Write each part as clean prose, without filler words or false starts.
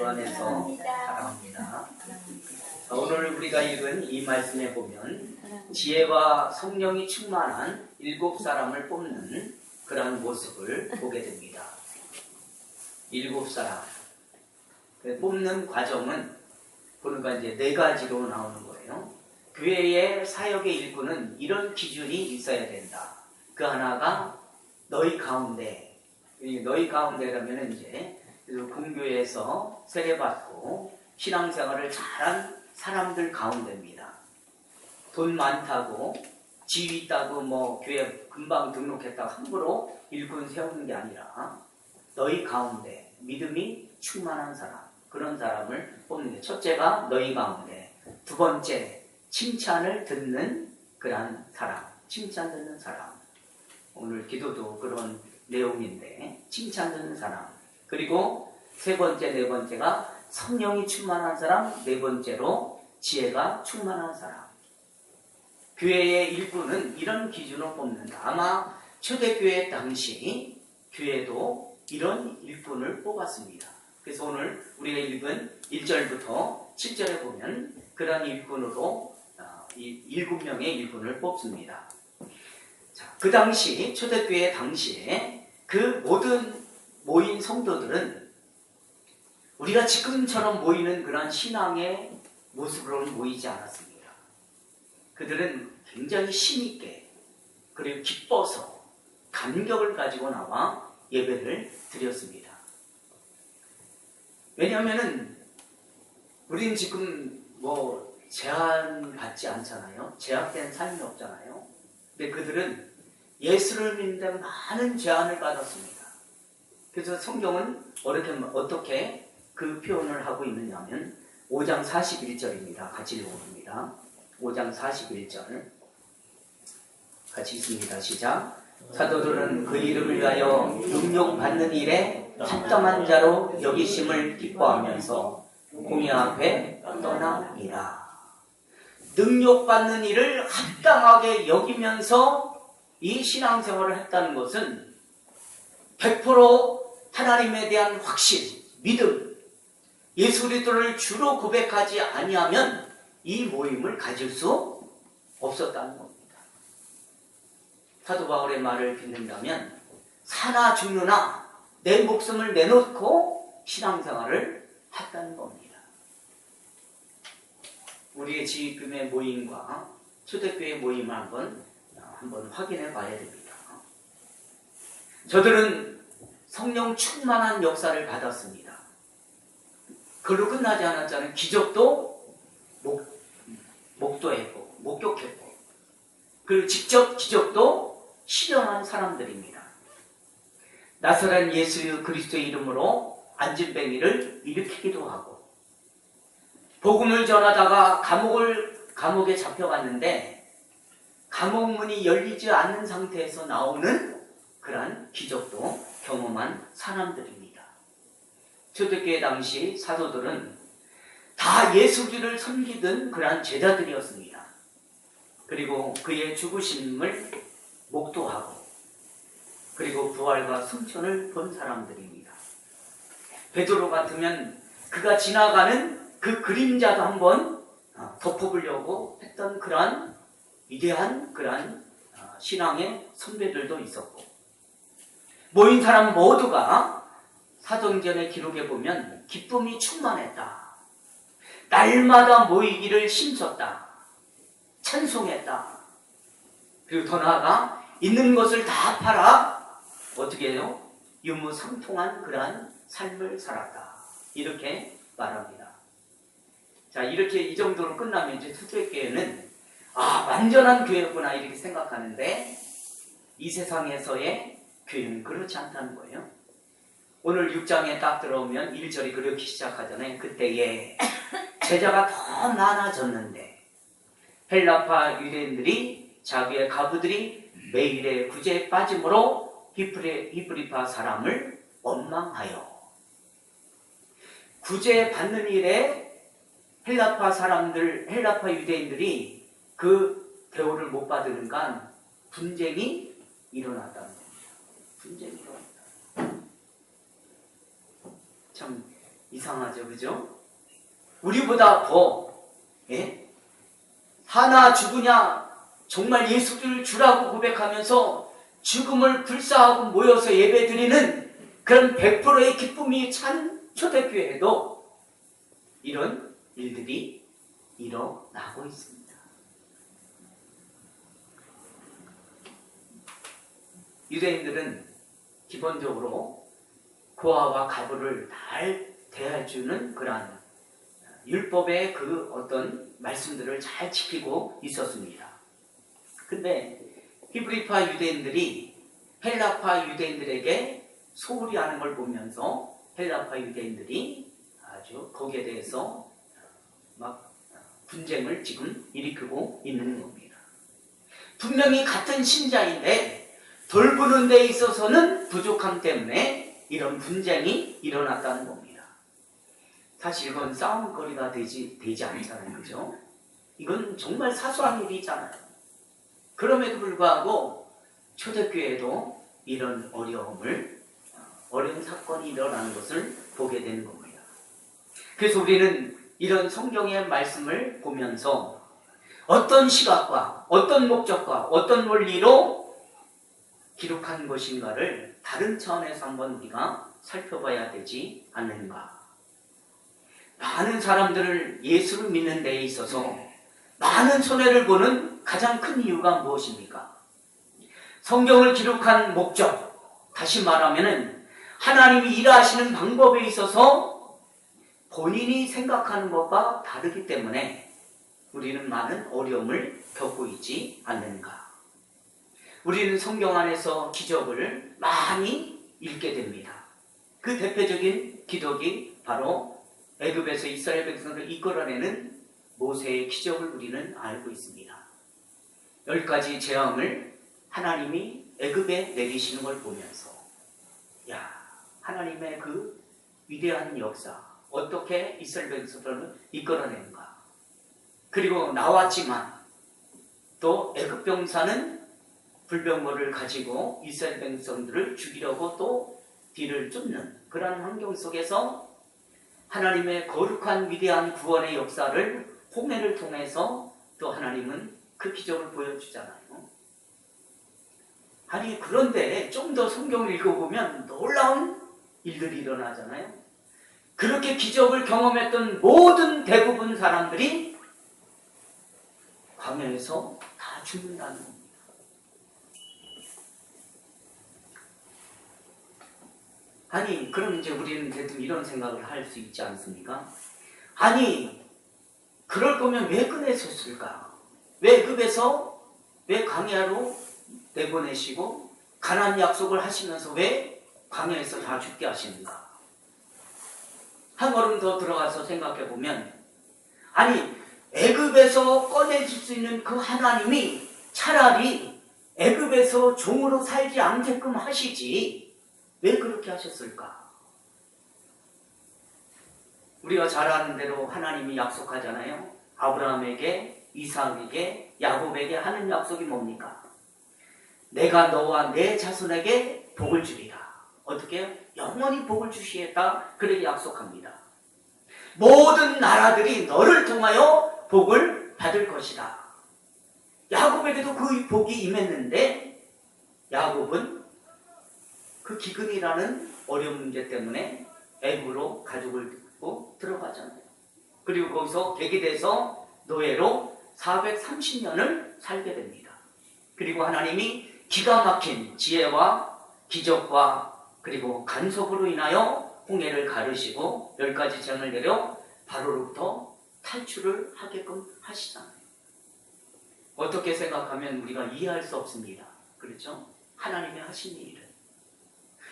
안에서 사랑합니다. 오늘 우리가 읽은 이 말씀에 보면 지혜와 성령이 충만한 7사람을 뽑는 그런 모습을 보게 됩니다. 7사람. 뽑는 과정은 보니까 이제 4가지로 나오는 거예요. 교회의 사역의 일꾼은 이런 기준이 있어야 된다. 그 하나가 너희 가운데, 너희 가운데라면 이제 공교회에서 세례받고 신앙생활을 잘한 사람들 가운데입니다. 돈 많다고 지위 있다고 뭐 교회 금방 등록했다고 함부로 일꾼 세우는 게 아니라 너희 가운데 믿음이 충만한 사람, 그런 사람을 뽑는 게 첫째가 너희 가운데, 두 번째 칭찬을 듣는 그런 사람, 칭찬 듣는 사람. 오늘 기도도 그런 내용인데 칭찬 듣는 사람. 그리고 세 번째, 네 번째가 성령이 충만한 사람, 네 번째로 지혜가 충만한 사람. 교회의 일꾼은 이런 기준으로 뽑는다. 아마 초대교회 당시 교회도 이런 일꾼을 뽑았습니다. 그래서 오늘 우리가 읽은 1절부터 7절에 보면 그런 일꾼으로 7명의 일꾼을 뽑습니다. 자, 그 당시 초대교회 당시에 그 모든 모인 성도들은 우리가 지금처럼 모이는 그런 신앙의 모습으로는 모이지 않았습니다. 그들은 굉장히 힘있게 그리고 기뻐서 감격을 가지고 나와 예배를 드렸습니다. 왜냐하면 우리는 지금 뭐 제한받지 않잖아요. 제약된 삶이 없잖아요. 근데 그들은 예수를 믿는데 많은 제한을 받았습니다. 그래서 성경은 어떻게 그 표현을 하고 있느냐 하면 5장 41절입니다. 같이 읽어봅니다. 5장 41절 같이 읽습니다. 시작. 사도들은 그 이름을 위하여 능력받는 일에 합당한 자로 여기심을 기뻐하면서 공의 앞에 떠나니라. 능력받는 일을 합당하게 여기면서 이 신앙생활을 했다는 것은 100% 하나님에 대한 확신, 믿음, 예수 그리스도를 주로 고백하지 아니하면 이 모임을 가질 수 없었다는 겁니다. 사도 바울의 말을 듣는다면 사나 죽느나 내 목숨을 내놓고 신앙생활을 했다는 겁니다. 우리의 지금의 모임과 초대교회 모임을 한번 확인해 봐야 됩니다. 저들은 성령 충만한 역사를 받았습니다. 그걸로 끝나지 않았잖아요. 기적도 목격했고 그리고 직접 기적도 실현한 사람들입니다. 나사렛 예수 그리스도의 이름으로 안진뱅이를 일으키기도 하고, 복음을 전하다가 감옥에 잡혀갔는데 감옥 문이 열리지 않는 상태에서 나오는 그러한 기적도 경험한 사람들입니다. 초대교회 당시 사도들은 다 예수를 섬기던 그러한 제자들이었습니다. 그리고 그의 죽으심을 목도하고 그리고 부활과 승천을 본 사람들입니다. 베드로 같으면 그가 지나가는 그 그림자도 한번 덮어보려고 했던 그러한 위대한 그러한 신앙의 선배들도 있었고, 모인 사람 모두가 사도행전의 기록에 보면 기쁨이 충만했다. 날마다 모이기를 힘썼다. 찬송했다. 그리고 더 나아가 있는 것을 다 팔아 어떻게 해요? 유무상통한 그러한 삶을 살았다. 이렇게 말합니다. 자, 이렇게 이 정도로 끝나면 이제 초대교회는 완전한 교회구나 이렇게 생각하는데 이 세상에서의 교회는 그렇지 않다는 거예요. 오늘 6장에 딱 들어오면 1절이 그렇게 시작하잖아요. 그때에 제자가 더 많아졌는데 헬라파 유대인들이 자기의 가부들이 매일의 구제에 빠짐으로 히브리파 사람을 원망하여, 구제 받는 일에 헬라파 유대인들이 그 대우를 못 받으니까 분쟁이 일어났다는 겁니다. 분쟁이 일어났다. 참 이상하죠, 그죠? 우리보다 더, 예? 사나 죽으냐 정말 예수를 주라고 고백하면서 죽음을 불사하고 모여서 예배드리는 그런 100%의 기쁨이 찬 초대교회에도 이런 일들이 일어나고 있습니다. 유대인들은 기본적으로 고아와 가부를 잘 대해주는 그러한 율법의 그 어떤 말씀들을 잘 지키고 있었습니다. 근데 히브리파 유대인들이 헬라파 유대인들에게 소홀히 하는 걸 보면서 헬라파 유대인들이 아주 거기에 대해서 막 분쟁을 지금 일으키고 있는 겁니다. 분명히 같은 신자인데 돌보는 데 있어서는 부족함 때문에 이런 분쟁이 일어났다는 겁니다. 사실 이건 싸움거리가 되지 않잖아요, 그죠? 이건 정말 사소한 일이잖아요. 그럼에도 불구하고 초대교회에도 이런 어려운 사건이 일어나는 것을 보게 되는 겁니다. 그래서 우리는 이런 성경의 말씀을 보면서 어떤 시각과 어떤 목적과 어떤 원리로 기록한 것인가를 다른 차원에서 한번 우리가 살펴봐야 되지 않는가. 많은 사람들을 예수를 믿는 데에 있어서 많은 손해를 보는 가장 큰 이유가 무엇입니까? 성경을 기록한 목적, 다시 말하면 하나님이 일하시는 방법에 있어서 본인이 생각하는 것과 다르기 때문에 우리는 많은 어려움을 겪고 있지 않는가. 우리는 성경 안에서 기적을 많이 읽게 됩니다. 그 대표적인 기적이 바로 애굽에서 이스라엘 백성을 이끌어내는 모세의 기적을 우리는 알고 있습니다. 10가지 재앙을 하나님이 애굽에 내리시는 걸 보면서 하나님의 그 위대한 역사, 어떻게 이스라엘 백성들을 이끌어내는가. 그리고 나왔지만 또 애굽 병사는 불병거를 가지고 이스라엘 백성들을 죽이려고 또 뒤를 쫓는 그런 환경 속에서 하나님의 거룩한 위대한 구원의 역사를 홍해를 통해서 또 하나님은 그 기적을 보여주잖아요. 아니 그런데 좀 더 성경을 읽어보면 놀라운 일들이 일어나잖아요. 그렇게 기적을 경험했던 모든 대부분 사람들이 광야에서 다 죽는다는 겁니다. 아니 그럼 이제 우리는 대충 이런 생각을 할 수 있지 않습니까? 아니 그럴 거면 왜 꺼내셨을까? 왜 애굽에서 왜 광야로 내보내시고 가나안 약속을 하시면서 왜 광야에서 다 죽게 하시는가? 한 걸음 더 들어가서 생각해 보면 아니 애굽에서 꺼내줄 수 있는 그 하나님이 차라리 애굽에서 종으로 살지 않게끔 하시지 왜 그렇게 하셨을까? 우리가 잘 아는 대로 하나님이 약속하잖아요. 아브라함에게, 이삭에게, 야곱에게 하는 약속이 뭡니까? 내가 너와 내 자손에게 복을 주리라. 어떻게? 영원히 복을 주시겠다. 그렇게 약속합니다. 모든 나라들이 너를 통하여 복을 받을 것이다. 야곱에게도 그 복이 임했는데 야곱은 그 기근이라는 어려운 문제 때문에 애굽으로 가족을 듣고 들어가잖아요. 그리고 거기서 객이 돼서 노예로 430년을 살게 됩니다. 그리고 하나님이 기가 막힌 지혜와 기적과 그리고 간섭으로 인하여 홍해를 가르시고 10가지 재앙을 내려 바로로부터 탈출을 하게끔 하시잖아요. 어떻게 생각하면 우리가 이해할 수 없습니다. 그렇죠? 하나님이 하신 일은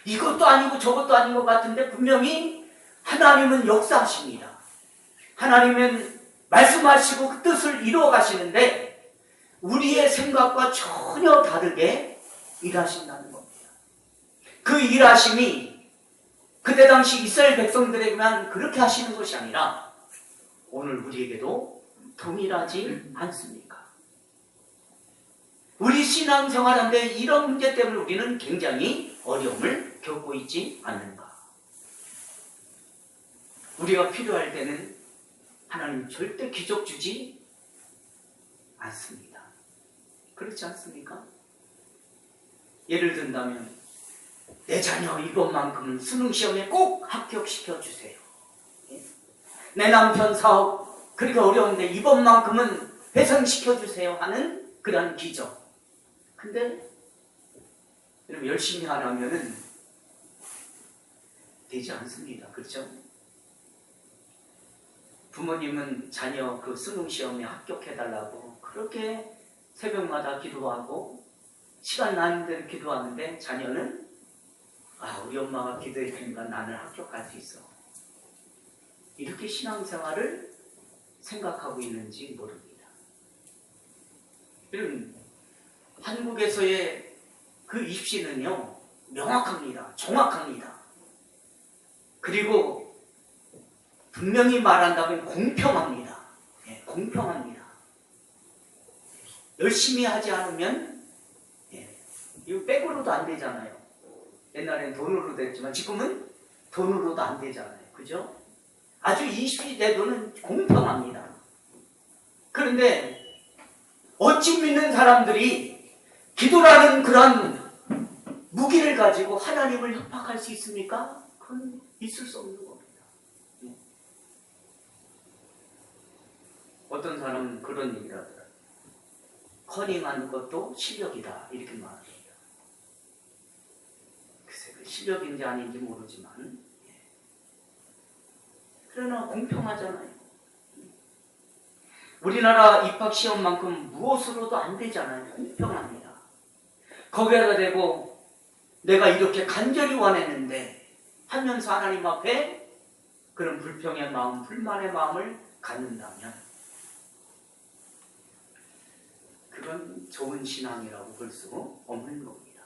이것도 아니고 저것도 아닌 것 같은데 분명히 하나님은 역사하십니다. 하나님은 말씀하시고 그 뜻을 이루어 가시는데 우리의 생각과 전혀 다르게 일하신다는 겁니다. 그 일하심이 그때 당시 이스라엘 백성들에게만 그렇게 하시는 것이 아니라 오늘 우리에게도 동일하지 않습니까? 우리 신앙생활하는데 이런 문제 때문에 우리는 굉장히 어려움을 겪고 있지 않는가. 우리가 필요할 때는 하나님 절대 기적 주지 않습니다. 그렇지 않습니까? 예를 든다면 내 자녀 이번만큼은 수능시험에 꼭 합격시켜 주세요. 내 남편 사업 그렇게 어려운데 이번만큼은 회생시켜 주세요 하는 그런 기적. 근데 여러분 열심히 하려면은 되지 않습니다. 그렇죠? 부모님은 자녀 그 수능시험에 합격해달라고 그렇게 새벽마다 기도하고 시간 나는 대로 기도하는데 자녀는 우리 엄마가 기도했으니까 나는 합격할 수 있어. 이렇게 신앙생활을 생각하고 있는지 모릅니다. 여러분 한국에서의 그 입시는요 명확합니다. 정확합니다. 그리고 분명히 말한다면 공평합니다. 공평합니다. 열심히 하지 않으면 이거 백으로도 안 되잖아요. 옛날엔 돈으로 됐지만 지금은 돈으로도 안 되잖아요. 그죠? 아주 이 시대도는 공평합니다. 그런데 어찌 믿는 사람들이 기도라는 그런 무기를 가지고 하나님을 협박할 수 있습니까? 그건 있을 수 없는 겁니다. 어떤 사람은 그런 얘기를 하더라고요. 커닝하는 것도 실력이다 이렇게 말합니다. 글쎄 그 실력인지 아닌지 모르지만 그러나 공평하잖아요. 우리나라 입학시험만큼 무엇으로도 안 되잖아요. 공평합니다. 거기에다 대고 내가 이렇게 간절히 원했는데 하면서 하나님 앞에 그런 불평의 마음, 불만의 마음을 갖는다면 그건 좋은 신앙이라고 볼 수 없는 겁니다.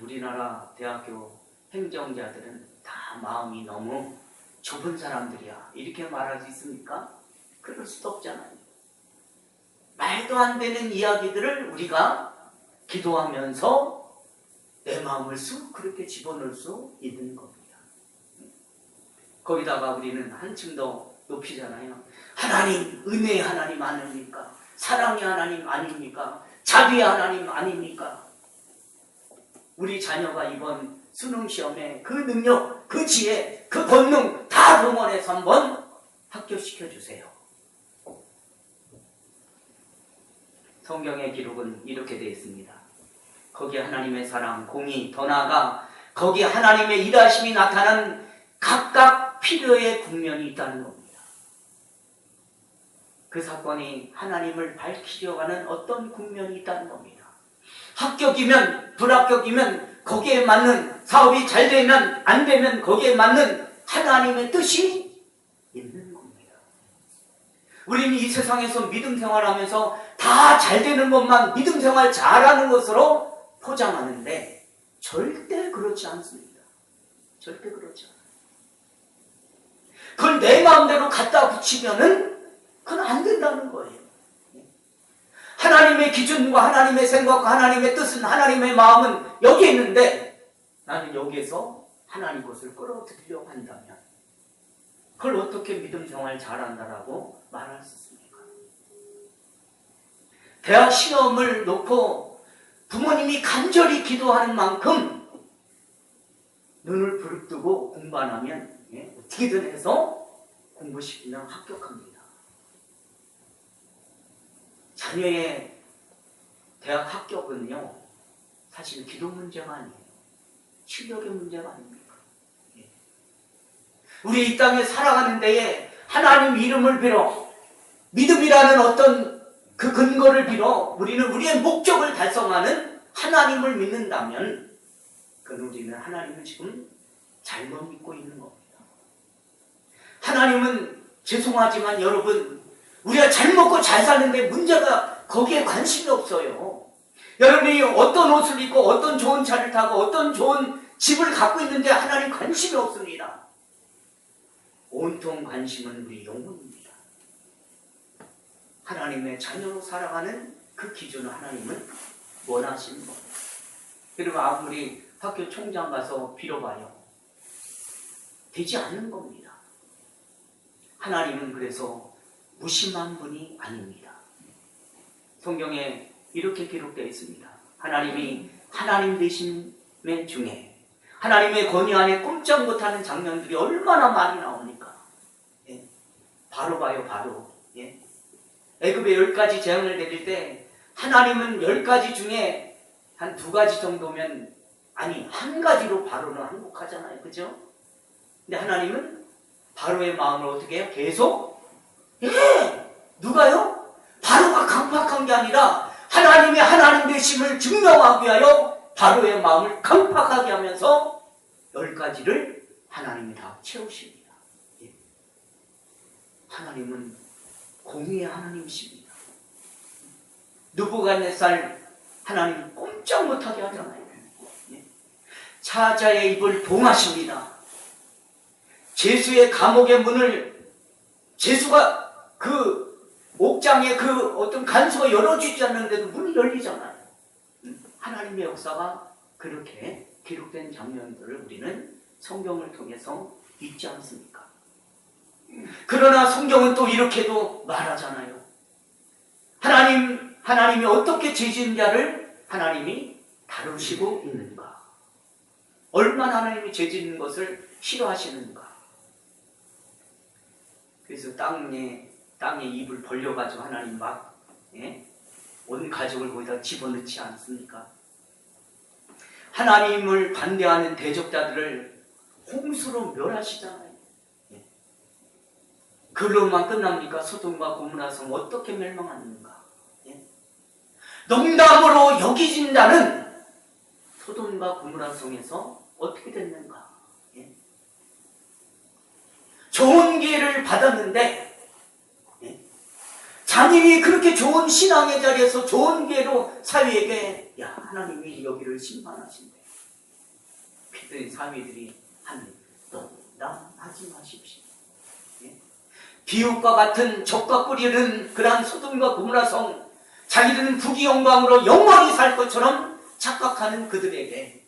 우리나라 대학교 행정자들은 다 마음이 너무 좁은 사람들이야 이렇게 말할 수 있습니까? 그럴 수도 없잖아요. 말도 안 되는 이야기들을 우리가 기도하면서 내 마음을 쑥 그렇게 집어넣을 수 있는 겁니다. 거기다가 우리는 한층 더 높이잖아요. 하나님, 은혜의 하나님 아닙니까? 사랑의 하나님 아닙니까? 자비의 하나님 아닙니까? 우리 자녀가 이번 수능시험에 그 능력, 그 지혜, 그 권능 다 동원해서 한번 합격시켜 주세요. 성경의 기록은 이렇게 되어 있습니다. 거기에 하나님의 사랑, 공의, 더 나아가 거기에 하나님의 일하심이 나타나는 각각 필요의 국면이 있다는 겁니다. 그 사건이 하나님을 밝히려고 하는 어떤 국면이 있다는 겁니다. 합격이면 불합격이면 거기에 맞는, 사업이 잘 되면 안 되면 거기에 맞는 하나님의 뜻이 있는 겁니다. 우리는 이 세상에서 믿음 생활하면서 다 잘 되는 것만 믿음 생활 잘하는 것으로 포장하는데 절대 그렇지 않습니다. 절대 그렇지 않아요. 그걸 내 마음대로 갖다 붙이면은 그건 안 된다는 거예요. 하나님의 기준과 하나님의 생각과 하나님의 뜻은, 하나님의 마음은 여기에 있는데 나는 여기에서 하나님 것을 끌어들이려고 한다면 그걸 어떻게 믿음 생활 잘한다라고 말할 수 있습니까? 대학 시험을 놓고 부모님이 간절히 기도하는 만큼 눈을 부릅뜨고 공부 안 하면 어떻게든 해서 공부시키면 합격합니다. 자녀의 대학 합격은요, 사실 기도 문제가 아니에요. 실력의 문제가 아닙니까? 우리 이 땅에 살아가는 데에 하나님 이름을 빌어 믿음이라는 어떤 그 근거를 빌어 우리는 우리의 목적을 달성하는 하나님을 믿는다면 그건 우리는 하나님을 지금 잘못 믿고 있는 겁니다. 하나님은 죄송하지만 여러분, 우리가 잘 먹고 잘 사는데 문제가 거기에 관심이 없어요. 여러분이 어떤 옷을 입고 어떤 좋은 차를 타고 어떤 좋은 집을 갖고 있는데 하나님 관심이 없습니다. 온통 관심은 우리 영혼입니다. 하나님의 자녀로 살아가는 그 기준을 하나님은 원하시는 겁니다. 그리고 아무리 학교 총장 가서 빌어봐요. 되지 않는 겁니다. 하나님은 그래서 무심한 분이 아닙니다. 성경에 이렇게 기록되어 있습니다. 하나님이 하나님 되심의 중에 하나님의 권위 안에 꼼짝 못하는 장면들이 얼마나 많이 나오니까. 예. 바로 봐요, 바로. 예. 애굽에 10가지 재앙을 내릴 때 하나님은 10가지 중에 한 2가지 정도면, 아니 1가지로 바로는 항복하잖아요. 그죠? 근데 하나님은 바로의 마음을 어떻게 해요? 계속? 예! 누가요? 바로가 강팍한 게 아니라 하나님의 하나님 되심을 증명하기 위하여 바로의 마음을 강팍하게 하면서 10가지를 하나님이 다 채우십니다. 예. 하나님은 공의의 하나님이십니다. 느부갓네살 하나님 꼼짝 못하게 하잖아요. 예. 사자의 입을 봉하십니다. 제수의 감옥의 문을, 제수가 그 옥장에 그 어떤 간수가 열어주지 않는데도 문이 열리잖아요. 하나님의 역사가 그렇게 기록된 장면들을 우리는 성경을 통해서 읽지 않습니까? 그러나 성경은 또 이렇게도 말하잖아요. 하나님이 어떻게 죄 지은 자를 하나님이 다루시고 있는가? 얼마나 하나님이 죄 지은 것을 싫어하시는가? 그래서 땅에 입을 벌려가지고 하나님 막, 예? 온 가족을 거기다 집어넣지 않습니까? 하나님을 반대하는 대적자들을 홍수로 멸하시잖아요. 예. 그걸로만 끝납니까? 소돔과 고모라 성 어떻게 멸망하는가? 예? 농담으로 여기진 자는 소돔과 고모라 성에서 어떻게 됐는가? 예? 좋은 기회를 받았는데, 예? 자님이 그렇게 좋은 신앙의 자리에서 좋은 기회로 사위에게, 야, 하나님이 여기를 심판하신대. 그랬더니 사위들이, 하나님, 농담하지 마십시오. 예? 비옥과 같은 적과 뿌리는 그러한 소돔과 고모라 성, 자기들은 부귀 영광으로 영원히 살 것처럼 착각하는 그들에게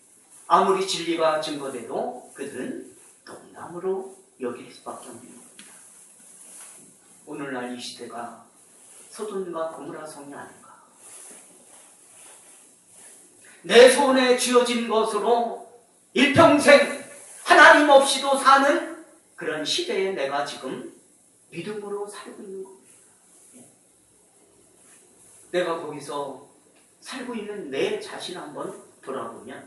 아무리 진리가 증거돼도 그들은 농담으로 여길 수밖에 없는 겁니다. 오늘날 이 시대가 소돔과 고모라 성이 아닌가. 내 손에 쥐어진 것으로 일평생 하나님 없이도 사는 그런 시대에 내가 지금 믿음으로 살고 있는 겁니다. 내가 거기서 살고 있는 내 자신 한번 돌아보면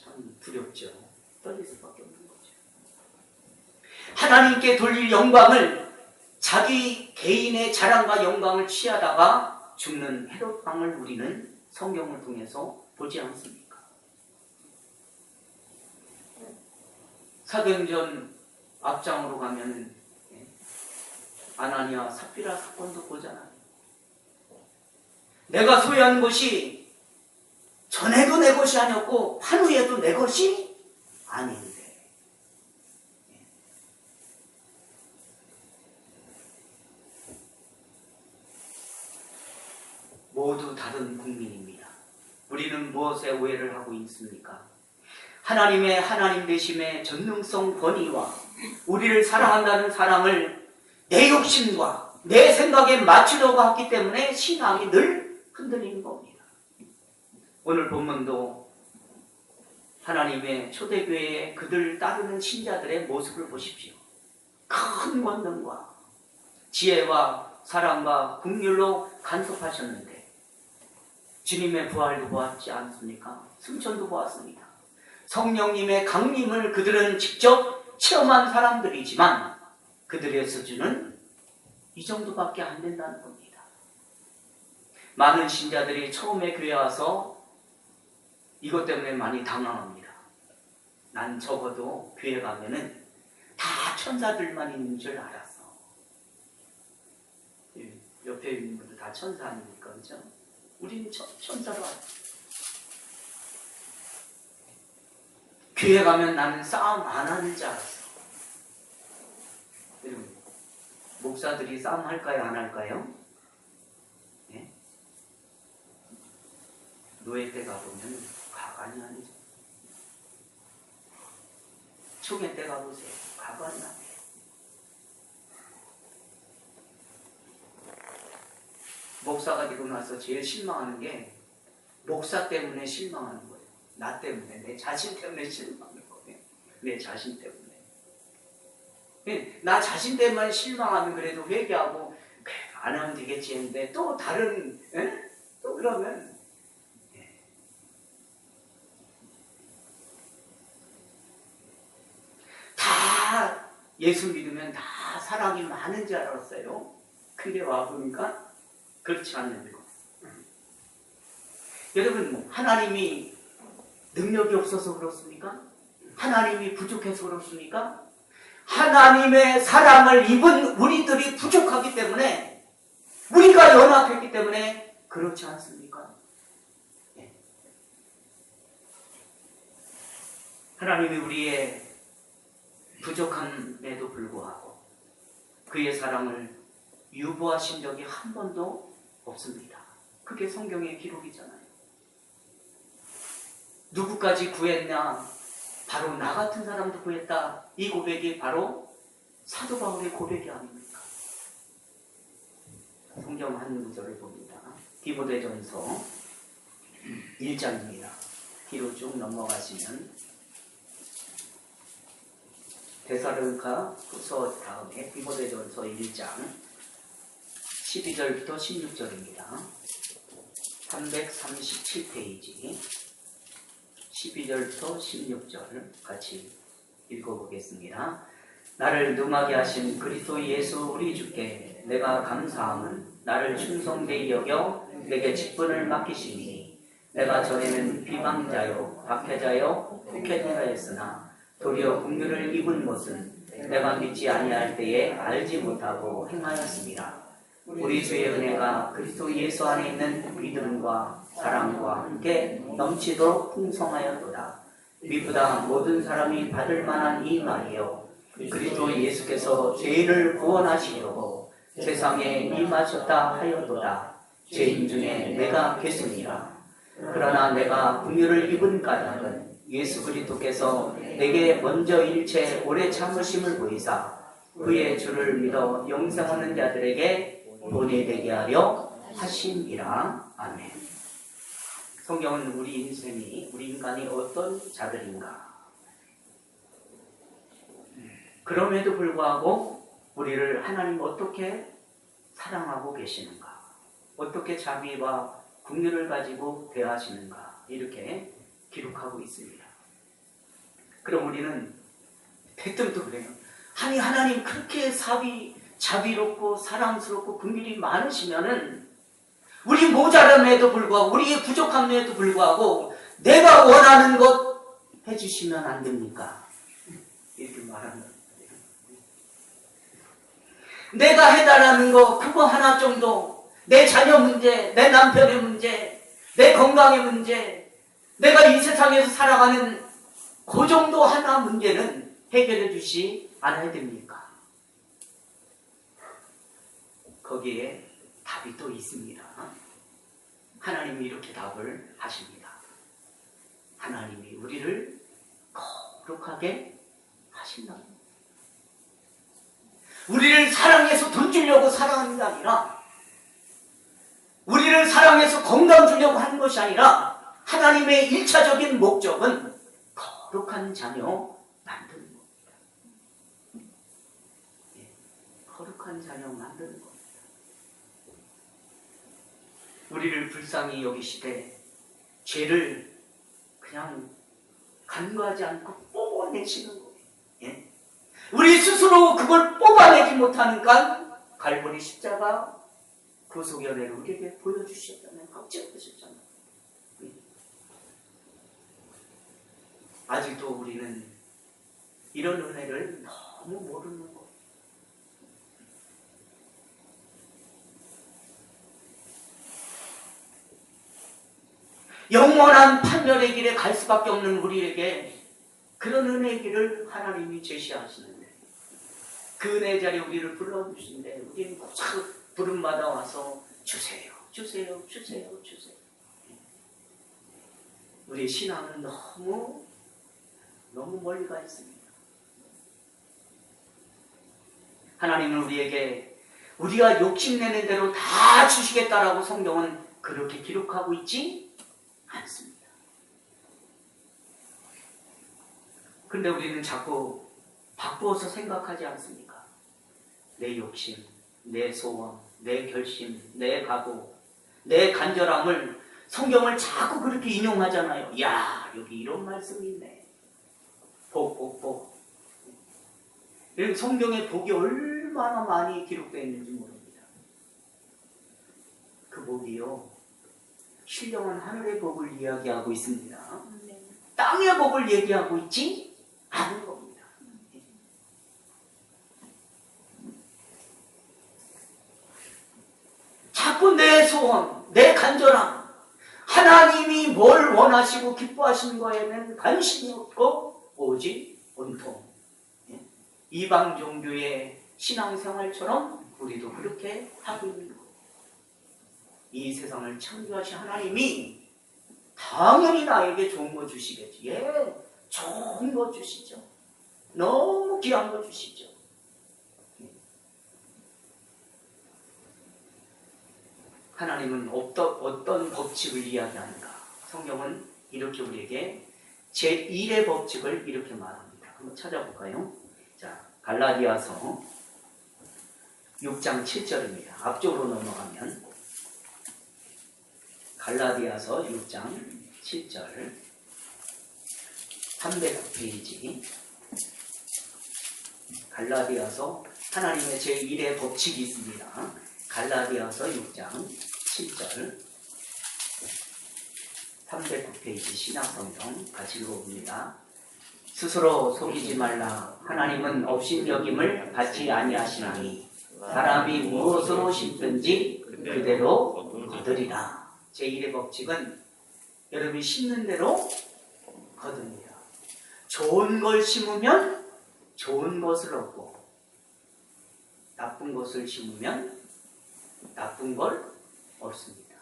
참 두렵죠. 떨릴 수밖에 없는 거죠. 하나님께 돌릴 영광을 자기 개인의 자랑과 영광을 취하다가 죽는 헤롯 왕을 우리는 성경을 통해서 보지 않습니까? 사도행전 앞장으로 가면 아나니아 삽비라 사건도 보잖아요. 내가 소유한 것이 전에도 내 것이 아니었고 한후에도 내 것이 아닌데, 모두 다른 국민입니다. 우리는 무엇에 오해를 하고 있습니까? 하나님의 하나님 되심의 전능성 권위와 우리를 사랑한다는 사랑을 내 욕심과 내 생각에 맞추려고 했기 때문에 신앙이 늘 흔들리는 겁니다. 오늘 본문도 하나님의 초대교회에 그들 따르는 신자들의 모습을 보십시오. 큰 권능과 지혜와 사랑과 긍휼로 간섭하셨는데 주님의 부활도 보았지 않습니까? 승천도 보았습니다. 성령님의 강림을 그들은 직접 체험한 사람들이지만 그들의 수준은 이 정도밖에 안 된다는 겁니다. 많은 신자들이 처음에 교회 와서 이것 때문에 많이 당황합니다. 난 적어도 교회 가면은 다 천사들만 있는 줄 알았어. 옆에 있는 분들 다 천사 아닙니까? 그죠? 우리는 천사로 알았어. 교회 가면 나는 싸움 안 하는 줄 알았어. 목사들이 싸움 할까요? 안 할까요? 네? 노예 때 가보면 가관이 아니죠. 소개 때 가보세요. 가봤나? 목사가 되고 나서 제일 실망하는 게 목사 때문에 실망하는 거예요. 나 때문에, 내 자신 때문에 실망하는 거예요. 내 자신 때문에. 나 자신 때문에 실망하면 그래도 회개하고 그래, 안 하면 되겠지 했는데 또 다른 또 그러면 다 예수 믿으면 다 사랑이 많은 줄 알았어요. 근데 와보니까 그렇지 않는 거. 여러분, 하나님이 능력이 없어서 그렇습니까? 하나님이 부족해서 그렇습니까? 하나님의 사랑을 입은 우리들이 부족하기 때문에, 우리가 연합했기 때문에 그렇지 않습니까? 네. 하나님이 우리의 부족함에도 불구하고 그의 사랑을 유보하신 적이 한 번도 없습니다. 그게 성경의 기록이잖아요. 누구까지 구했냐? 바로 나 같은 사람도 구했다. 이 고백이 바로 사도 바울의 고백이 아닙니까? 성경 한 구절을 봅니다. 디모데전서 1장입니다. 뒤로 쭉 넘어가시면 데살로니가 후서 다음에 디모데전서 1장 12절부터 16절입니다. 337페이지 12절부터 16절 같이 읽어보겠습니다. 나를 능하게 하신 그리스도 예수 우리 주께 내가 감사함은 나를 충성되이 여겨 내게 직분을 맡기시니 내가 전에는 비방자요 박해자요 국회자였으나 도리어 긍휼을 입은 것은 내가 믿지 아니할 때에 알지 못하고 행하였습니다. 우리 주의 은혜가 그리스도 예수 안에 있는 믿음과 사랑과 함께 넘치도록 풍성하였도다. 미보다 모든 사람이 받을 만한 이 말이요 그리스도 예수께서 죄인을 구원하시려고 세상에 임하셨다 하였도다. 죄인 중에 내가 개수니라. 그러나 내가 긍휼을 입은 까닭은 예수 그리스도께서 내게 먼저 일체 오래 참으심을 보이사 그의 주를 믿어 영생 얻는 자들에게 본이 되게 하려 하심이라. 아멘. 성경은 우리 인생이, 우리 인간이 어떤 자들인가, 그럼에도 불구하고 우리를 하나님 어떻게 사랑하고 계시는가, 어떻게 자비와 긍휼을 가지고 대하시는가, 이렇게 기록하고 있습니다. 그럼 우리는 대뜸 또 그래요. 아니, 하나님 그렇게 자비롭고 사랑스럽고 긍휼이 많으시면은 우리 모자람에도 불구하고, 우리의 부족함에도 불구하고 내가 원하는 것 해주시면 안 됩니까? 이렇게 말하는 거예요. 내가 해달라는 거 그거 하나 정도, 내 자녀 문제, 내 남편의 문제, 내 건강의 문제, 내가 이 세상에서 살아가는 그 정도 하나 문제는 해결해 주시 않아야 됩니까? 거기에 답이 또 있습니다. 하나님이 이렇게 답을 하십니다. 하나님이 우리를 거룩하게 하신다. 우리를 사랑해서 돈 주려고 사랑하는 게 아니라, 우리를 사랑해서 건강 주려고 하는 것이 아니라, 하나님의 1차적인 목적은 거룩한 자녀 만드는 겁니다. 거룩한 자녀 만드는 겁니다. 우리를 불쌍히 여기시되 죄를 그냥 간과하지 않고 뽑아내시는 거예요. 예? 우리 스스로 그걸 뽑아내지 못하니까 갈보리 십자가 구속 연회를 우리에게 보여주셨잖아요. 걱정하셨잖아요. 예? 아직도 우리는 이런 은혜를 너무 모르는 거예요. 영원한 판결의 길에 갈 수밖에 없는 우리에게 그런 은혜의 길을 하나님이 제시하시는데, 그 은혜의 자리에 우리를 불러주시는데 우리는 자꾸 부름마다 와서 주세요, 주세요, 주세요, 주세요. 우리의 신앙은 너무 멀리 가 있습니다. 하나님은 우리에게 우리가 욕심내는 대로 다 주시겠다라고 성경은 그렇게 기록하고 있지 않습니다. 근데 우리는 자꾸 바꾸어서 생각하지 않습니까? 내 욕심, 내 소원, 내 결심, 내 각오, 내 간절함을 성경을 자꾸 그렇게 인용하잖아요. 야, 여기 이런 말씀이 있네. 복. 성경에 복이 얼마나 많이 기록되어 있는지 모릅니다. 그 복이요, 신령한 하늘의 복을 이야기하고 있습니다. 땅의 복을 얘기하고 있지 않은 겁니다. 자꾸 내 소원, 내 간절함, 하나님이 뭘 원하시고 기뻐하시는 거에는 관심이 없고 오직 온통 이방 종교의 신앙생활처럼 우리도 그렇게 하고 있는 거예요. 이 세상을 창조하신 하나님이 당연히 나에게 좋은 거 주시겠지. 예, 좋은 거 주시죠. 너무 귀한 거 주시죠. 하나님은 어떤 법칙을 이야기하는가? 성경은 이렇게 우리에게 제1의 법칙을 이렇게 말합니다. 한번 찾아볼까요? 자, 갈라디아서 6장 7절입니다. 앞쪽으로 넘어가면 갈라디아서 6장 7절 300페이지 갈라디아서 하나님의 제1의 법칙이 있습니다. 갈라디아서 6장 7절 309페이지 신약성경 같이 읽어봅니다. 스스로 속이지 말라. 하나님은 업신여김을 받지 아니하시나니 사람이 무엇으로 심든지 그대로 거두리라. 제1의 법칙은 여러분이 심는 대로 거둡니다. 좋은 걸 심으면 좋은 것을 얻고 나쁜 것을 심으면 나쁜 걸 얻습니다.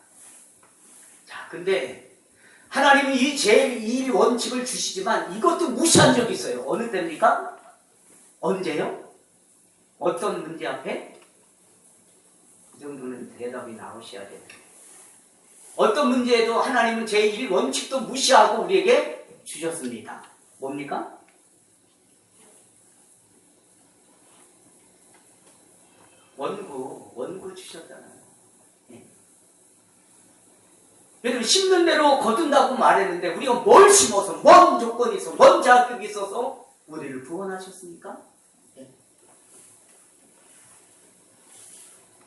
자, 근데 하나님은 이 제1 원칙을 주시지만 이것도 무시한 적이 있어요. 어느 때입니까? 언제요? 어떤 문제 앞에? 이 정도는 대답이 나오셔야 됩니다. 어떤 문제에도 하나님은 제1 원칙도 무시하고 우리에게 주셨습니다. 뭡니까? 원구 주셨잖아요. 여러분, 심는 대로 거둔다고 말했는데 우리가 뭘 심어서, 뭔 조건이 있어, 뭔 자격이 있어서 우리를 구원하셨습니까?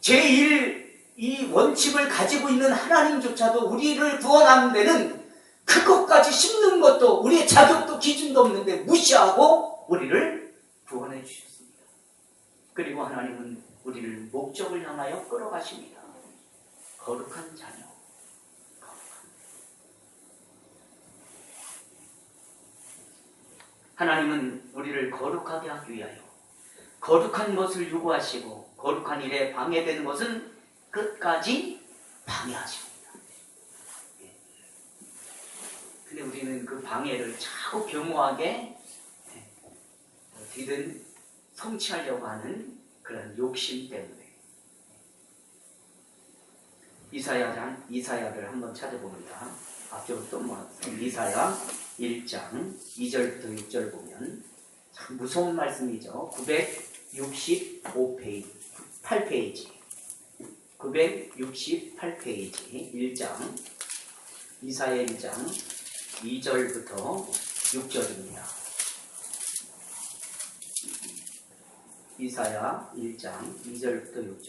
제1 이 원칙을 가지고 있는 하나님조차도 우리를 구원하는 데는 그것까지 심는 것도 우리의 자격도 기준도 없는데 무시하고 우리를 구원해 주셨습니다. 그리고 하나님은 우리를 목적을 향하여 끌어가십니다. 거룩한 자녀. 하나님은 우리를 거룩하게 하기 위하여 거룩한 것을 요구하시고 거룩한 일에 방해되는 것은 끝까지 방해하십니다. 근데 우리는 그 방해를 자꾸 겸허하게 어떻게든 성취하려고 하는 그런 욕심 때문에 이사야를 한번 찾아봅니다. 앞쪽으로 또 이사야 1장 2절부터 6절 보면 참 무서운 말씀이죠. 968페이지 968페이지 1장 이사야 1장 2절부터 6절입니다. 이사야 1장 2절부터 6절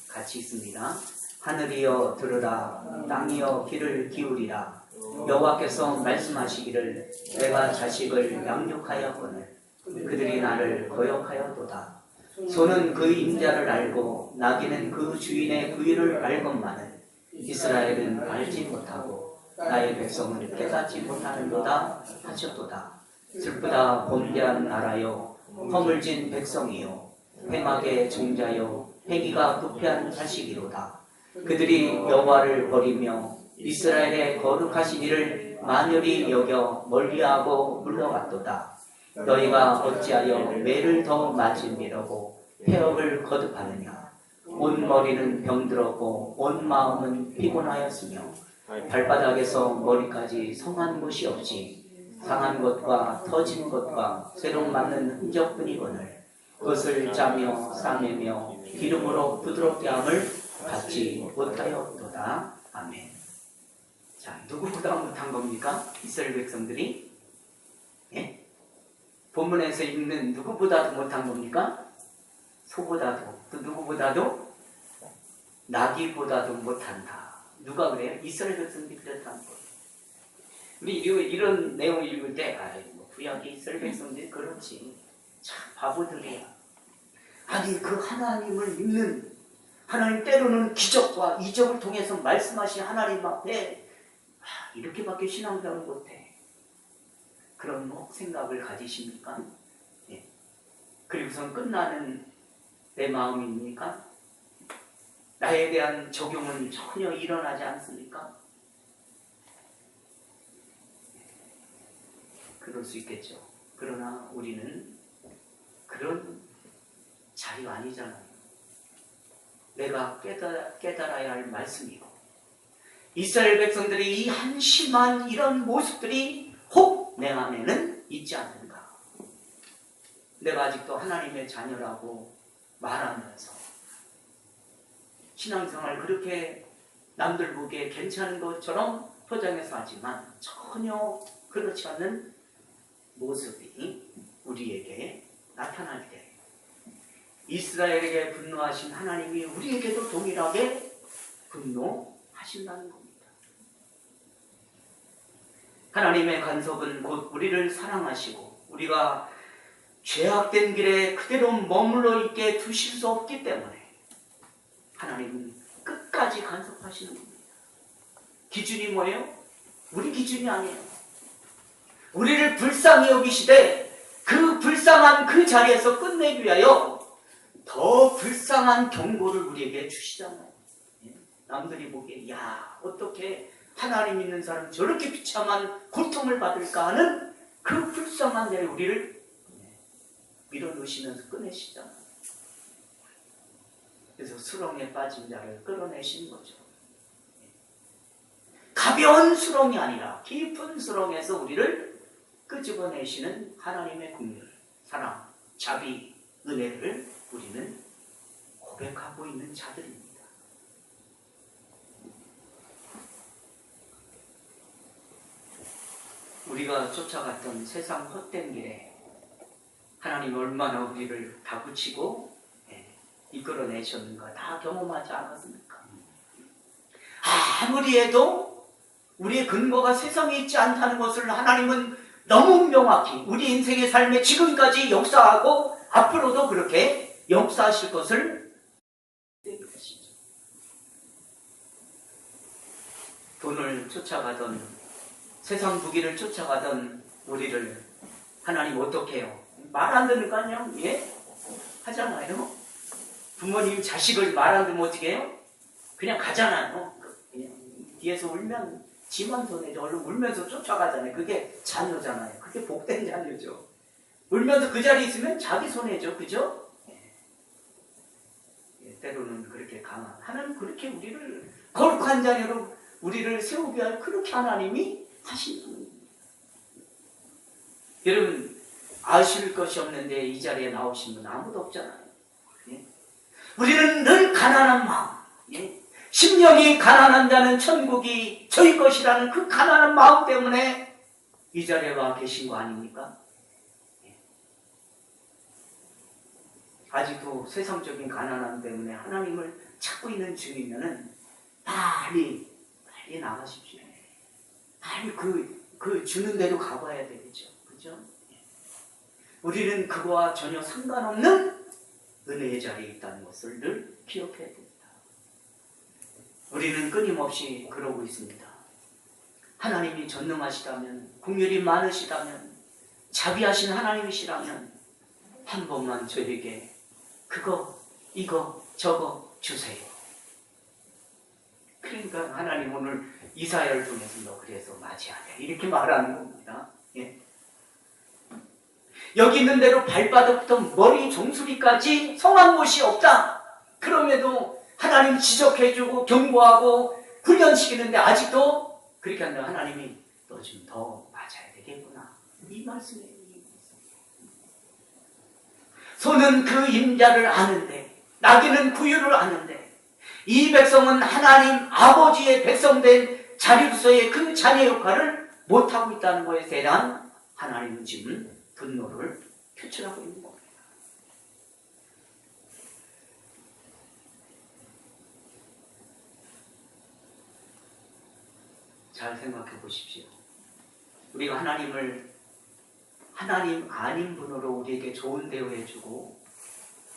같이 있습니다. 하늘이여 들으라. 땅이여 귀를 기울이라. 여호와께서 말씀하시기를 내가 자식을 양육하였거늘 그들이 나를 거역하였도다. 소는 그 임자를 알고 나귀는 그 주인의 부위를 알건만은 이스라엘은 알지 못하고 나의 백성을 깨닫지 못하는도다 하셨도다. 슬프다 범죄한 나라여 허물진 백성이요 행악의 종자여 행위가 부패한 자식이로다. 그들이 여호와를 버리며 이스라엘의 거룩하신 이를 만연히 여겨 멀리하고 물러갔도다. 너희가 어찌하여 매를 더 맞음이라고 폐업을 거듭하느냐. 온 머리는 병들었고 온 마음은 피곤하였으며 발바닥에서 머리까지 성한 곳이 없이 상한 것과 터진 것과 새로 맞는 흔적뿐이거늘 그것을 짜며 싸매며 기름으로 부드럽게 함을 받지 못하였도다. 아멘. 자, 누구보다 못한 겁니까? 이스라엘 백성들이? 예? 본문에서 읽는 누구보다도 못한 겁니까? 소보다도, 또 누구보다도 나귀보다도 못한다. 누가 그래요? 이스라엘 백성들이 그랬다는 거예요. 우리 이런 내용을 읽을 때, 아이고, 구약의 이스라엘 백성들이 그렇지. 참 바보들이야. 아니, 그 하나님을 믿는, 하나님 때로는 기적과 이적을 통해서 말씀하신 하나님 앞에 이렇게밖에 신앙생활을 못해. 그런 생각을 가지십니까? 예. 그리고선 끝나는 내 마음입니까? 나에 대한 적용은 전혀 일어나지 않습니까? 그럴 수 있겠죠. 그러나 우리는 그런 자리가 아니잖아요. 내가 깨달아야 할 말씀이고 이스라엘 백성들이 이 한심한 이런 모습들이 혹 내 안에는 있지 않는가. 내가 아직도 하나님의 자녀라고 말하면서 신앙생활 그렇게 남들 보기에 괜찮은 것처럼 포장해서 하지만 전혀 그렇지 않는 모습이 우리에게 나타날 때 이스라엘에게 분노하신 하나님이 우리에게도 동일하게 분노하신다는 겁니다. 하나님의 간섭은 곧 우리를 사랑하시고 우리가 죄악된 길에 그대로 머물러 있게 두실 수 없기 때문에 하나님은 끝까지 간섭하시는 겁니다. 기준이 뭐예요? 우리 기준이 아니에요. 우리를 불쌍히 여기시되 그 불쌍한 그 자리에서 끝내기 위하여 더 불쌍한 경고를 우리에게 주시잖아요. 남들이 보기에 야 어떻게 하나님 있는 사람 저렇게 비참한 고통을 받을까 하는 그 불쌍한 자리에 우리를 밀어넣으시면서 꺼내시잖아요. 그래서 수렁에 빠진 자를 끌어내시는 거죠. 가벼운 수렁이 아니라 깊은 수렁에서 우리를 끄집어내시는 하나님의 긍휼, 사랑, 자비, 은혜를 우리는 고백하고 있는 자들입니다. 우리가 쫓아갔던 세상 헛된 길에 하나님 얼마나 우리를 다그치고 이끌어내셨는가 다 경험하지 않았습니까? 아무리 해도 우리의 근거가 세상에 있지 않다는 것을 하나님은 너무 명확히 우리 인생의 삶에 지금까지 역사하고 앞으로도 그렇게 역사하실 것을 얘기하시죠. 돈을 쫓아가던 세상 부귀를 쫓아가던 우리를 하나님 어떻게 해요? 말 안 듣니까요? 예? 하잖아요. 부모님 자식을 말 안 듣면 어떻게 해요? 그냥 가잖아요. 그냥 뒤에서 울면 지만 손해죠. 얼른 울면서 쫓아가잖아요. 그게 자녀잖아요. 그게 복된 자녀죠. 울면서 그 자리에 있으면 자기 손해죠. 그죠? 때로는 그렇게 강한 하나님 그렇게 우리를 거룩한 자녀로 우리를 세우기 위하여 그렇게 하나님이 하시는 겁니다. 여러분 아실 것이 없는데 이 자리에 나오신 분 아무도 없잖아요. 예? 우리는 늘 가난한 마음, 예? 심령이 가난한 자는 천국이 저희 것이라는 그 가난한 마음 때문에 이 자리에 와 계신 거 아닙니까? 예. 아직도 세상적인 가난함 때문에 하나님을 찾고 있는 중이면은 빨리 나가십시오. 빨리 그 주는 대로 가봐야 되겠죠. 그죠? 우리는 그거와 전혀 상관없는 은혜의 자리에 있다는 것을 늘 기억해야 됩니다. 우리는 끊임없이 그러고 있습니다. 하나님이 전능하시다면, 긍휼이 많으시다면, 자비하신 하나님이시라면 한 번만 저에게 그거, 이거, 저거 주세요. 그러니까 하나님 오늘 이사야를 통해서 너 그래서 맞이하냐 이렇게 말하는 겁니다. 예. 여기 있는 대로 발바닥부터 머리 종수리까지 성한 곳이 없다. 그럼에도 하나님 지적해주고 경고하고 훈련시키는데 아직도 그렇게 한다. 하나님이 너 좀 더 맞아야 되겠구나. 이 말씀이에요. 소는 그 임자를 아는데 나귀는 구유를 아는데 이 백성은 하나님 아버지의 백성된 자리로서의 그 자녀 역할을 못하고 있다는 것에 대한 하나님은 지금 분노를 표출하고 있는 겁니다. 잘 생각해 보십시오. 우리가 하나님 아닌 분으로 우리에게 좋은 대우해주고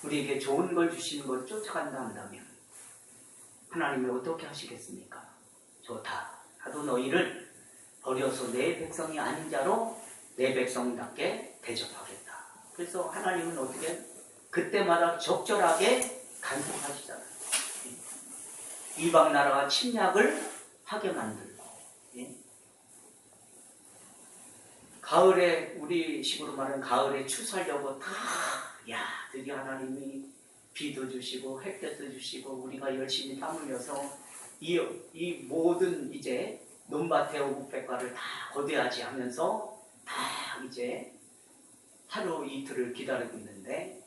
우리에게 좋은 걸 주시는 걸 쫓아간다 한다면 하나님이 어떻게 하시겠습니까? 좋다. 나도 너희를 버려서 내 백성이 아닌 자로 내 백성답게 대접하겠다. 그래서 하나님은 어떻게 그때마다 적절하게 간섭하시잖아요. 이방 나라가 침략을 하게 만들고 가을에 우리 식으로 말하는 가을에 추수하려고 다 드디어 하나님이 비도 주시고 햇볕도 주시고 우리가 열심히 땀 흘려서 이 모든 이제 논밭의 오곡백과를 다 거둬야지 하면서 다 이제 하루 이틀을 기다리고 있는데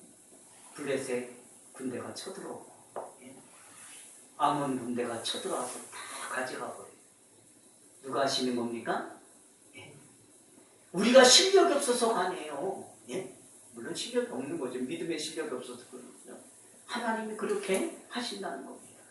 블레셋 군대가 쳐들어오고 아몬 군대가 쳐들어와서 다 가져가 버려요. 누가 하시는 겁니까? 우리가 실력이 없어서가 아니에요. 물론 실력이 없는 거죠. 믿음의 실력이 없어서 그렇거든요. 하나님이 그렇게 하신다는 겁니다.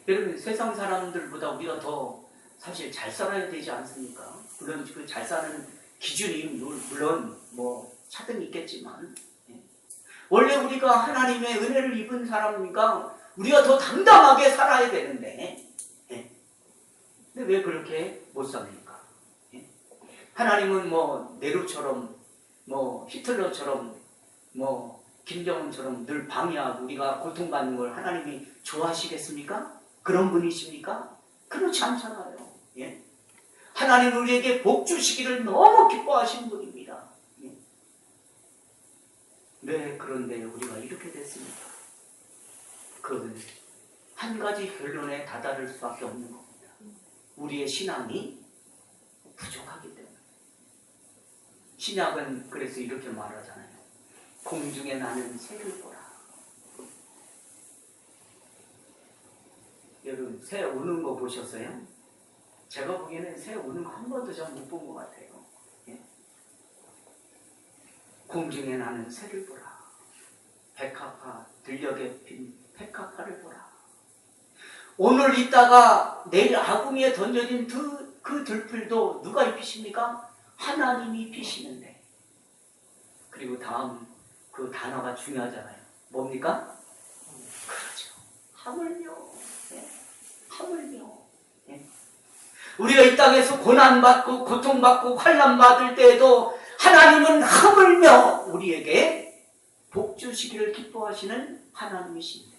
여러분 세상 사람들보다 우리가 더 사실 잘 살아야 되지 않습니까? 물론 그 잘 사는 기준이 물론 뭐 차등이 있겠지만 원래 우리가 하나님의 은혜를 입은 사람이니까 우리가 더 당당하게 살아야 되는데 근데 왜 그렇게 못 삽니까? 하나님은 뭐 네로처럼 뭐 히틀러처럼 뭐 김정은처럼 늘 방해하고 우리가 고통받는 걸 하나님이 좋아하시겠습니까? 그런 분이십니까? 그렇지 않잖아요. 하나님 우리에게 복 주시기를 너무 기뻐하시는 분입니다. 왜 그런데 우리가 이렇게 됐습니까? 그것은 한 가지 결론에 다다를 수밖에 없는 겁니다. 우리의 신앙이 부족하기 때문에. 신약은 그래서 이렇게 말하잖아요. 공중에 나는 새를 보라. 여러분 새 우는 거 보셨어요? 제가 보기에는 새 우는 거 한 번도 잘 못 본 것 같아요. 공중에 나는 새를 보라. 백합화 들녘에 핀 백합화를 보라. 오늘 있다가 내일 아궁이에 던져진 그 들풀도 누가 입히십니까? 하나님이 입히시는데. 그리고 다음 그 단어가 중요하잖아요. 뭡니까? 그렇죠. 하물며. 하물며. 우리가 이 땅에서 고난받고 고통받고 환난받을 때에도 하나님은 하물며 우리에게 복 주시기를 기뻐하시는 하나님이신데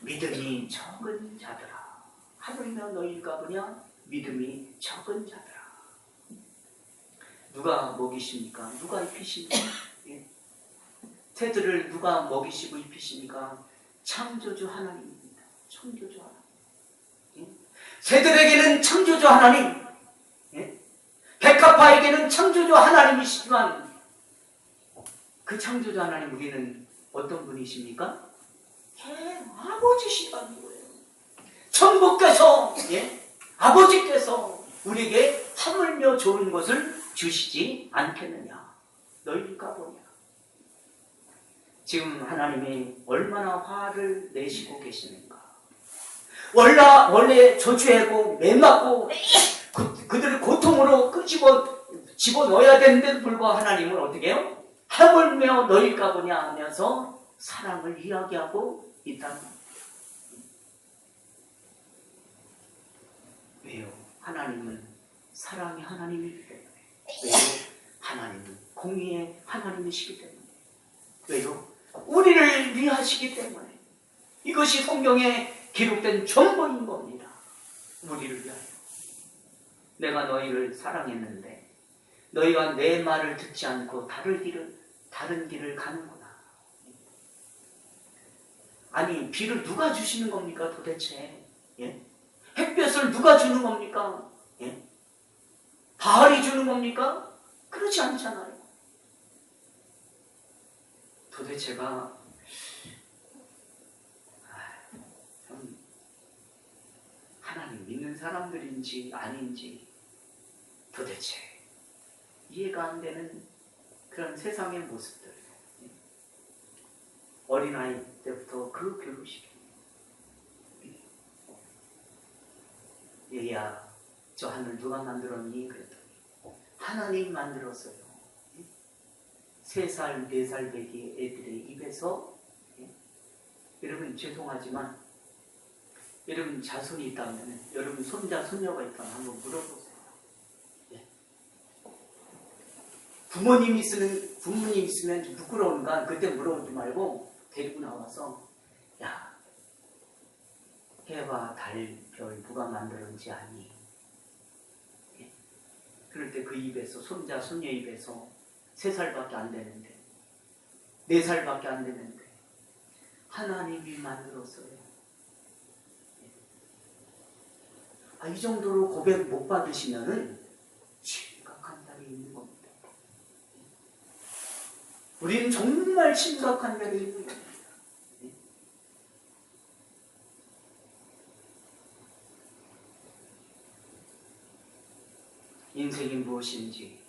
믿음이 적은 자들아. 하물며 너희가 뭐냐? 믿음이 적은 자들아. 누가 먹이십니까? 누가 입히십니까? 새들을 누가 먹이시고 입히십니까? 창조주 하나님입니다. 창조주 하나님. 새들에게는 창조주 하나님, 백합화에게는 창조주 하나님이시지만 그 창조주 하나님 우리는 어떤 분이십니까? 아버지시라는 거예요. 천국께서 아버지께서 우리에게 하물며 좋은 것을 주시지 않겠느냐. 너희가 보냐. 지금 하나님이 얼마나 화를 내시고 계시는가. 원래 저주하고 매맞고 그들을 고통으로 집어넣어야 되는데도 불구하고 하나님은 어떻게 해요? 하물며 너희가 보냐 하면서 사랑을 이야기하고 있다는 겁니다. 왜요? 하나님은 사랑의 하나님이기 때문에. 왜요? 하나님은 공의의 하나님이시기 때문에. 왜요? 우리를 위하시기 때문에. 이것이 성경에 기록된 전부인 겁니다. 우리를 위하여. 내가 너희를 사랑했는데 너희가 내 말을 듣지 않고 다른 길을 가는구나. 아니, 비를 누가 주시는 겁니까 도대체? 예? 햇볕을 누가 주는 겁니까? 예? 바알이 주는 겁니까? 그렇지 않잖아요. 도대체가 참 하나님 믿는 사람들인지 아닌지 도대체 이해가 안 되는 그런 세상의 모습들. 어린아이 때부터 그 교육시켜요. 얘야, 저 하늘 누가 만들었니? 그랬더니 하나님 만들었어요. 3살, 4살 배기 애들의 입에서. 여러분 죄송하지만 여러분 자손이 있다면, 여러분 손자, 손녀가 있다면 한번 물어보세요. 부모님 있으면 좀 부끄러운가 그때 물어보지 말고 데리고 나와서, 야, 해와 달, 별 누가 만들었는지 아니? 그럴 때 그 입에서, 손자, 손녀 입에서 3살밖에 안 되는데, 4살밖에 안 되는데 하나님이 만들었어요. 이 정도로 고백 못 받으시면은 심각한 날이 있는 겁니다. 우리는 정말 심각한 날이 있는 겁니다. 인생이 무엇인지,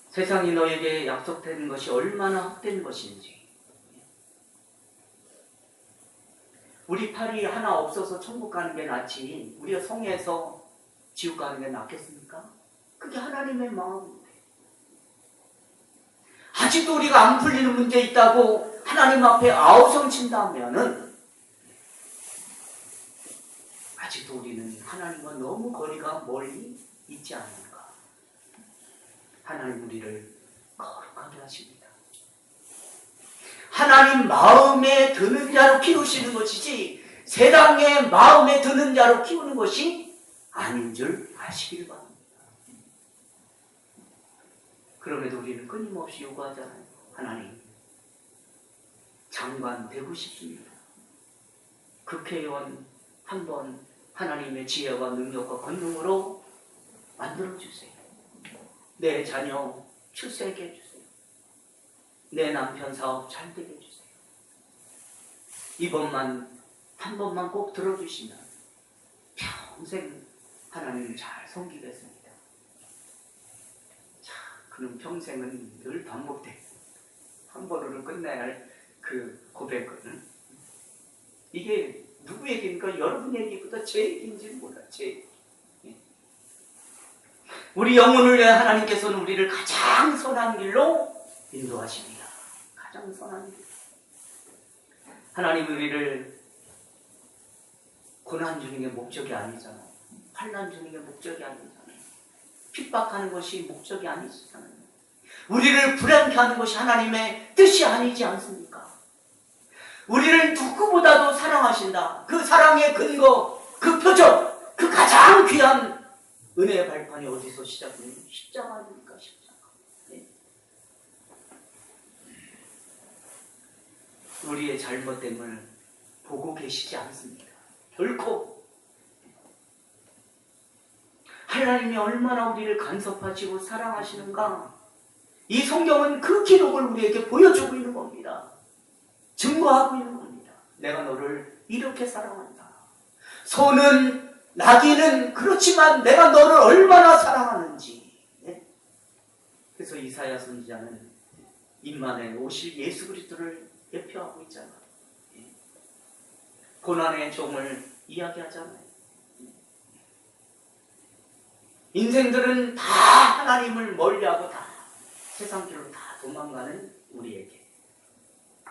세상이 너에게 약속된 것이 얼마나 헛된 것인지, 우리 팔이 하나 없어서 천국 가는 게 낫지 우리가 성에서 지옥 가는 게 낫겠습니까? 그게 하나님의 마음인데, 아직도 우리가 안 풀리는 문제 있다고 하나님 앞에 아우성 친다면은 아직도 우리는 하나님과 너무 거리가 멀리 있지 않은가. 하나님 우리를 거룩하게 하십니다. 하나님 마음에 드는 자로 키우시는 것이지 세상의 마음에 드는 자로 키우는 것이 아닌 줄 아시길 바랍니다. 그럼에도 우리는 끊임없이 요구하잖아요. 하나님, 장관 되고 싶습니다. 국회의원 한번 하나님의 지혜와 능력과 권능으로 만들어주세요. 내 자녀 출세하게 해주세요. 내 남편 사업 잘 되게 해주세요. 이번만 한 번만 꼭 들어주시면 평생 하나님을 잘 섬기겠습니다. 자, 그럼 평생은 늘 반복돼. 한 번으로 끝내야 할 그 고백은, 이게 누구 얘기입니까? 여러분 얘기보다 제 얘기인지는 몰라. 제 얘기. 우리 영혼을 위해 하나님께서는 우리를 가장 선한 길로 인도하십니다. 가장 선한 길. 하나님 우리를 고난 주는 게 목적이 아니잖아요. 환난 주는 게 목적이 아니잖아요. 핍박하는 것이 목적이 아니잖아요. 우리를 불안케 하는 것이 하나님의 뜻이 아니지 않습니까? 우리를 누구보다도 사랑하신다. 그 사랑의 근거, 그 표적, 그 가장 귀한 은혜의 발판이 어디서 시작되는? 십자가 아닙니까? 십자가. 네. 우리의 잘못됨을 보고 계시지 않습니다. 결코. 하나님이 얼마나 우리를 간섭하시고 사랑하시는가, 이 성경은 그 기록을 우리에게 보여주고 있는 겁니다. 증거하고 있는 겁니다. 내가 너를 이렇게 사랑한다. 소는 나귀는 그렇지만 내가 너를 얼마나 사랑하는지. 네? 그래서 이사야 선지자는 임만에 오실 예수 그리스도를 예표하고 있잖아요. 네? 고난의 종을 이야기하잖아요. 네? 인생들은 다 하나님을 멀리하고 다 세상 길로 다 도망가는 우리에게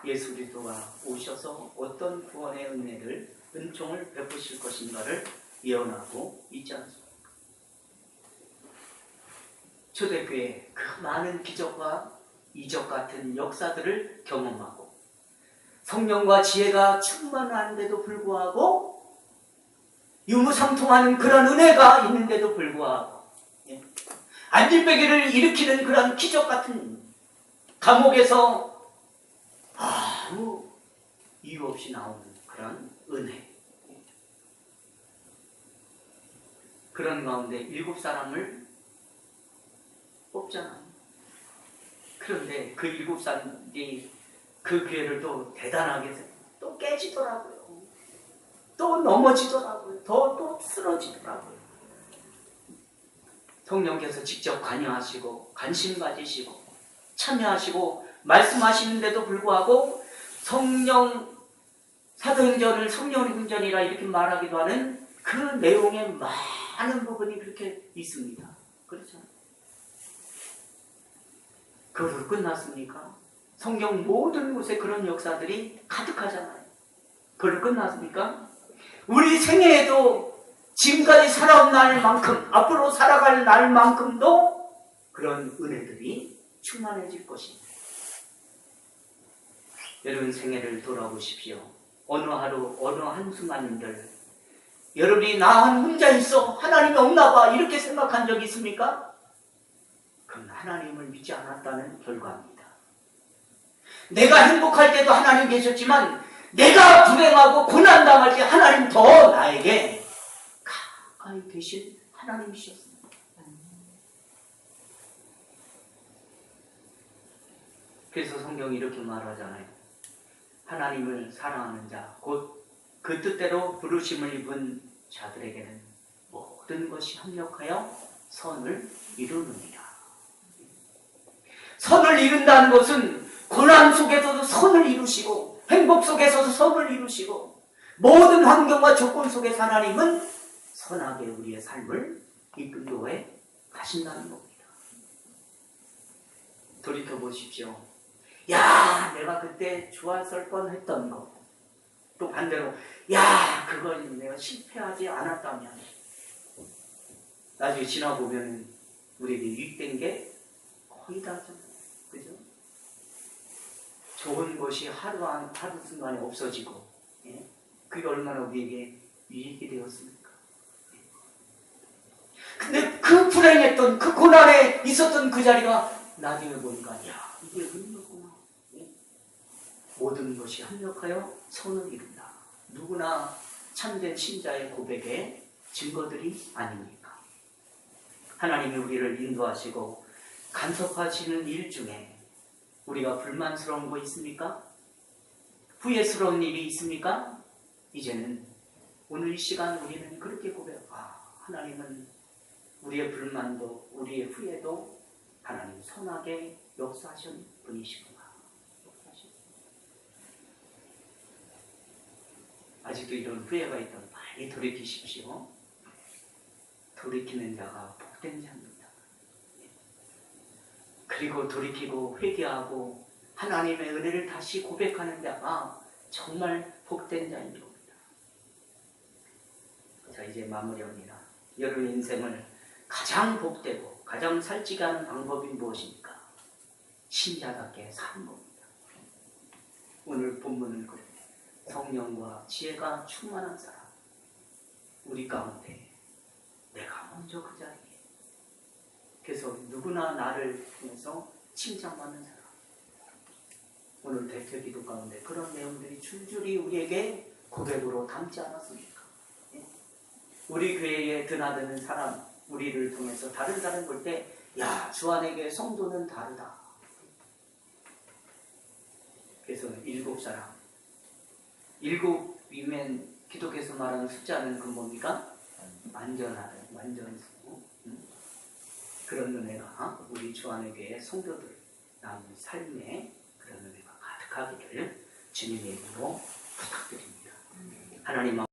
예수 그리스도가 오셔서 어떤 구원의 은혜를, 은총을 베푸실 것인가를 예언하고 있지 않습니까? 초대교회 그 많은 기적과 이적 같은 역사들을 경험하고 성령과 지혜가 충만한데도 불구하고 유무상통하는 그런 은혜가 있는데도 불구하고 안진뱅이를 일으키는 그런 기적 같은 감옥에서 아무 이유 없이 나오는 그런 은혜, 그런 가운데 7사람을 뽑잖아요. 그런데 그 7사람이 그 기회를 또 대단하게 또 깨지더라고요. 또 넘어지더라고요. 또 쓰러지더라고요. 성령께서 직접 관여하시고 관심 가지시고 참여하시고 말씀하시는데도 불구하고 성령 사도행전을 성령행전이라 이렇게 말하기도 하는 그 내용의 많은 부분이 그렇게 있습니다. 그렇죠? 그걸로 끝났습니까? 성경 모든 곳에 그런 역사들이 가득하잖아요. 그걸로 끝났습니까? 우리 생애에도 지금까지 살아온 날만큼, 앞으로 살아갈 날만큼도 그런 은혜들이 충만해질 것입니다. 여러분 생애를 돌아보십시오. 어느 하루, 어느 한순간들 여러분이 나 혼자 있어, 하나님이 없나 봐, 이렇게 생각한 적 있습니까? 그건 하나님을 믿지 않았다는 결과입니다. 내가 행복할 때도 하나님 계셨지만 내가 불행하고 고난당할 때 하나님 더 나에게 가까이 계신 하나님이셨습니다. 그래서 성경이 이렇게 말하잖아요. 하나님을 사랑하는 자, 곧 그 뜻대로 부르심을 입은 자들에게는 모든 것이 협력하여 선을 이루느니라. 선을 이룬다는 것은 고난 속에서도 선을 이루시고 행복 속에서도 선을 이루시고 모든 환경과 조건 속에서 하나님은 선하게 우리의 삶을 이끌도해 가신다는 겁니다. 돌이켜보십시오. 야, 내가 그때 좋았을 뻔했던 거. 또 반대로 야, 그건 내가 실패하지 않았다면. 나중에 지나보면 우리에게 유익된 게 거의 다잖아요. 그죠? 좋은 것이 하루 순간에 없어지고, 예? 그게 얼마나 우리에게 유익이 되었습니까? 예. 근데 그 불행했던, 그 고난에 있었던 그 자리가 나중에 보니까, 야, 이게 의미였구나. 예? 모든 것이 합력하여 선을 이룬다. 누구나 참된 신자의 고백의 증거들이 아닙니까? 하나님이 우리를 인도하시고 간섭하시는 일 중에 우리가 불만스러운 거 있습니까? 후회스러운 일이 있습니까? 이제는 오늘 이 시간 우리는 그렇게 하나님은 우리의 불만도 우리의 후회도 하나님 선하게 역사하신 분이시구나. 아직도 이런 후회가 있다면 많이 돌이키십시오. 돌이키는 자가 복된 자입니다. 그리고 돌이키고 회개하고 하나님의 은혜를 다시 고백하는 자가 정말 복된 자인 겁니다. 자, 이제 마무리합니다. 여러분 인생을 가장 복되고 가장 살찌게 하는 방법이 무엇입니까? 신자답게 사는 겁니다. 오늘 본문은 그래요. 성령과 지혜가 충만한 사람, 우리 가운데 내가 먼저 그 자리에, 그래서 누구나 나를 통해서 칭찬받는 사람. 오늘 대표 기도 가운데 그런 내용들이 줄줄이 우리에게 고백으로 담지 않았습니까? 우리 교회에 드나드는 사람, 우리를 통해서 다른 사람 볼 때, 야, 주 안에게 성도는 다르다. 그래서 7사람, 7이면 기독교에서 말하는 숫자는 그 뭡니까? 완전하다, 완전수. 그런 은혜가 우리 주 안의 교회 성도들 남은 삶에 그런 은혜가 가득하기를 주님의 이름으로 부탁드립니다. 하나님